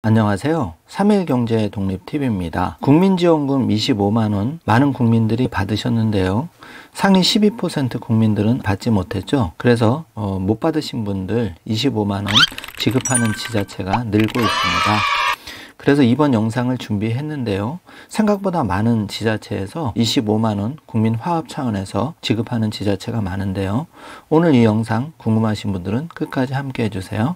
안녕하세요. 3일경제 독립TV입니다. 국민지원금 25만원 많은 국민들이 받으셨는데요. 상위 12% 국민들은 받지 못했죠. 그래서 못 받으신 분들 25만원 지급하는 지자체가 늘고 있습니다. 그래서 이번 영상을 준비했는데요. 생각보다 많은 지자체에서 25만원 국민 화합 차원에서 지급하는 지자체가 많은데요. 오늘 이 영상 궁금하신 분들은 끝까지 함께 해주세요.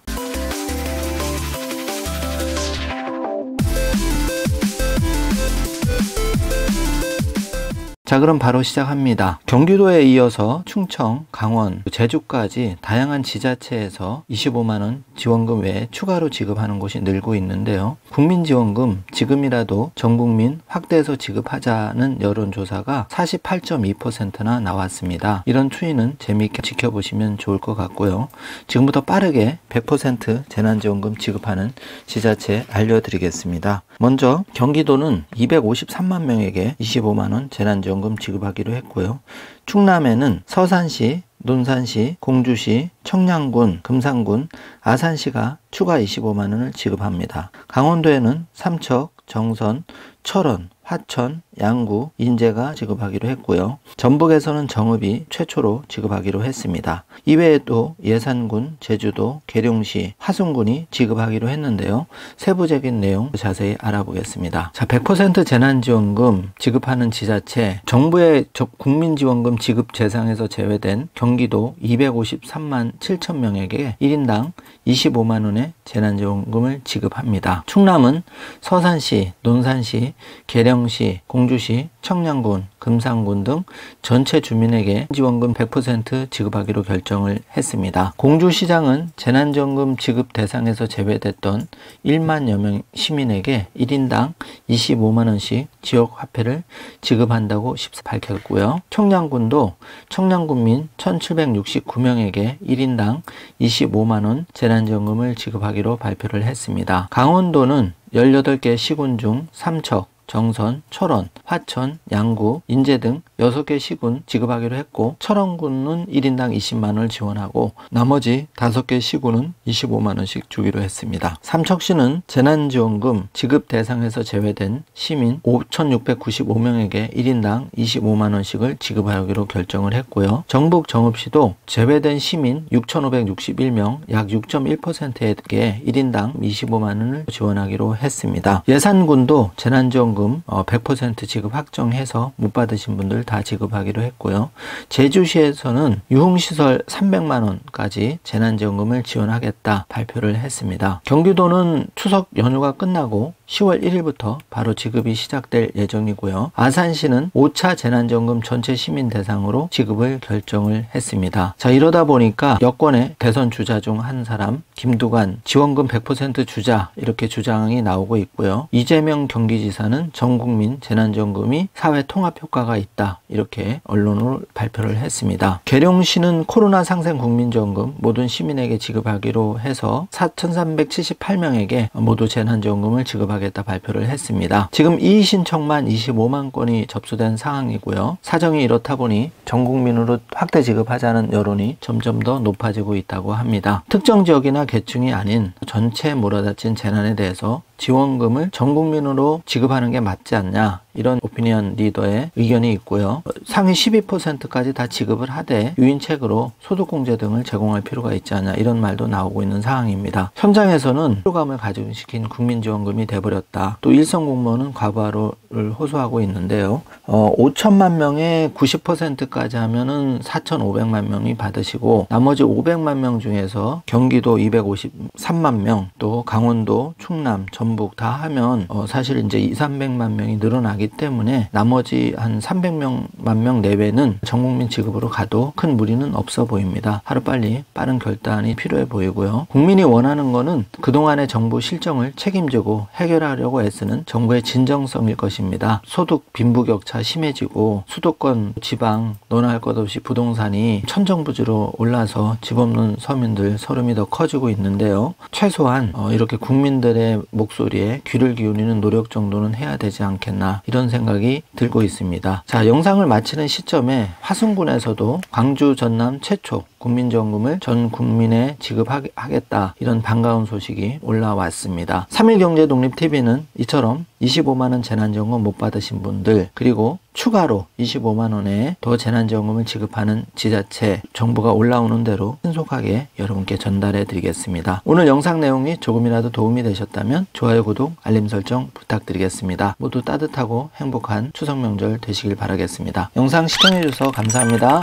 자, 그럼 바로 시작합니다. 경기도에 이어서 충청, 강원, 제주까지 다양한 지자체에서 25만원 지원금 외에 추가로 지급하는 곳이 늘고 있는데요. 국민지원금 지금이라도 전국민 확대해서 지급하자는 여론조사가 48.2%나 나왔습니다. 이런 추이는 재미있게 지켜보시면 좋을 것 같고요. 지금부터 빠르게 100% 재난지원금 지급하는 지자체 알려드리겠습니다. 먼저 경기도는 253만 명에게 25만원 재난지원금 지급하기로 했고요. 충남에는 서산시, 논산시, 공주시, 청량군, 금산군, 아산시가 추가 25만원을 지급합니다. 강원도에는 삼척, 정선, 철원, 화천, 양구, 인제가 지급하기로 했고요. 전북에서는 정읍이 최초로 지급하기로 했습니다. 이외에도 예산군, 제주도, 계룡시, 화순군이 지급하기로 했는데요. 세부적인 내용 자세히 알아보겠습니다. 자, 100% 재난지원금 지급하는 지자체, 정부의 국민지원금 지급 대상에서 제외된 경기도 253만 7천 명에게 1인당 25만원의 재난지원금을 지급합니다. 충남은 서산시, 논산시, 계령시, 공주시, 청량군, 금산군 등 전체 주민에게 지원금 100% 지급하기로 결정을 했습니다. 공주시장은 재난지원금 지급 대상에서 제외됐던 1만여 명 시민에게 1인당 25만원씩 지역화폐를 지급한다고 밝혔고요. 청량군도 청량군민 1769명에게 1인당 25만원 재난지원금을 지급하기로 발표를 했습니다. 강원도는 18개 시군 중 삼척, 정선, 철원, 화천, 양구, 인제 등 6개 시군 지급하기로 했고, 철원군은 1인당 20만원을 지원하고 나머지 5개 시군은 25만원씩 주기로 했습니다. 삼척시는 재난지원금 지급 대상에서 제외된 시민 5,695명에게 1인당 25만원씩을 지급하기로 결정을 했고요. 정북 정읍시도 제외된 시민 6,561명 약 6.1%에게 1인당 25만원을 지원하기로 했습니다. 예산군도 재난지원금 100% 지급 확정해서 못 받으신 분들 다 지급하기로 했고요. 제주시에서는 유흥시설 300만원까지 재난지원금을 지원하겠다 발표를 했습니다. 경기도는 추석 연휴가 끝나고 10월 1일부터 바로 지급이 시작될 예정이고요. 아산시는 5차 재난지원금 전체 시민 대상으로 지급을 결정을 했습니다. 자, 이러다 보니까 여권의 대선 주자 중 한 사람 김두관 지원금 100% 주자 이렇게 주장이 나오고 있고요. 이재명 경기지사는 전국민 재난지원금이 사회 통합 효과가 있다 이렇게 언론으로 발표를 했습니다. 계룡시는 코로나 상생 국민지원금 모든 시민에게 지급하기로 해서 4,378명에게 모두 재난지원금을 지급하겠다 발표를 했습니다. 지금 이의 신청만 25만 건이 접수된 상황이고요. 사정이 이렇다 보니 전국민으로 확대 지급하자는 여론이 점점 더 높아지고 있다고 합니다. 특정 지역이나 계층이 아닌 전체에 몰아닥친 재난에 대해서 지원금을 전 국민으로 지급하는 게 맞지 않냐 이런 오피니언 리더의 의견이 있고요. 상위 12%까지 다 지급을 하되 유인책으로 소득공제 등을 제공할 필요가 있지 않냐 이런 말도 나오고 있는 상황입니다. 현장에서는 피로감을 가중시킨 국민지원금이 돼버렸다. 또 일선 공무원은 과부하를 호소하고 있는데요. 5천만 명의 90%까지 하면은 4,500만 명이 받으시고 나머지 500만 명 중에서 경기도 253만 명, 또 강원도, 충남, 전북 다 하면 사실 이제 200~300만 명이 늘어나기 때문에 나머지 한 300만 명 내외는 전국민 지급으로 가도 큰 무리는 없어 보입니다. 하루빨리 빠른 결단이 필요해 보이고요. 국민이 원하는 거는 그동안의 정부 실정을 책임지고 해결하려고 애쓰는 정부의 진정성일 것입니다. 소득 빈부격차 심해지고 수도권, 지방 너나 할 것 없이 부동산이 천정부지로 올라서 집 없는 서민들 서름이 더 커지고 있는데요. 최소한 이렇게 국민들의 목소리에 귀를 기울이는 노력 정도는 해야 되지 않겠나 이런 생각이 들고 있습니다. 자, 영상을 마치는 시점에 화순군에서도 광주 전남 최초 국민지원금을 전 국민에 지급하겠다, 이런 반가운 소식이 올라왔습니다. 3일경제독립TV는 이처럼 25만원 재난지원금 못 받으신 분들, 그리고 추가로 25만원의 더 재난지원금을 지급하는 지자체 정보가 올라오는 대로 신속하게 여러분께 전달해 드리겠습니다. 오늘 영상 내용이 조금이라도 도움이 되셨다면 좋아요, 구독, 알림 설정 부탁드리겠습니다. 모두 따뜻하고 행복한 추석 명절 되시길 바라겠습니다. 영상 시청해 주셔서 감사합니다.